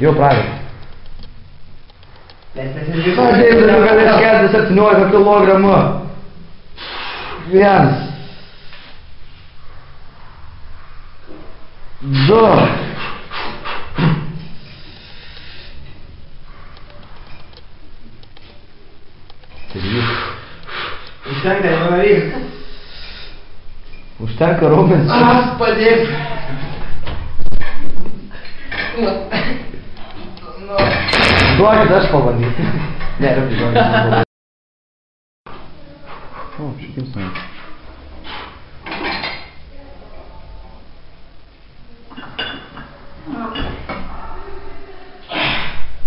Jau pradėjau. Deividas, Tu galės kelti 17 kilogramų. 1. 2. 3. Užtenka, nevaryk. Užtenka raumenis. Padėk. Duokit, aš pabandysiu. Ne, duokit. O, šikim sąjung.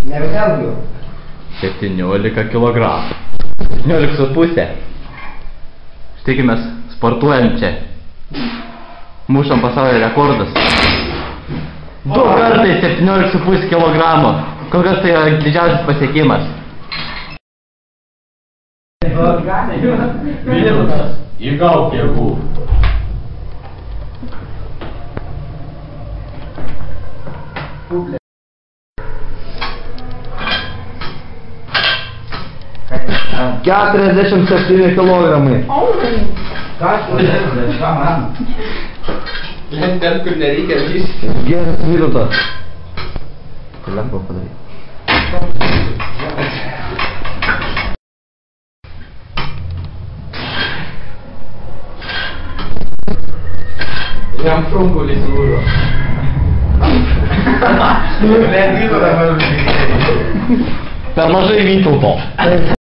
Nebekelgiu. 17 kilogramų. 17,5. Štai kai mes sportuojam čia. Mušam pasaulio rekordus. 2 kartai 17,5 kilogramų. Kol kas tai yra didžiausias pasiekimas. Vytautas, įgauk jėgų. Ką 47 kilogramai. Ką man? Ten, kur nereikia vysti. Geras Vytautas. Tai lengva padaryti. Jam šunkulis lūžo. Per mažai Vytauto.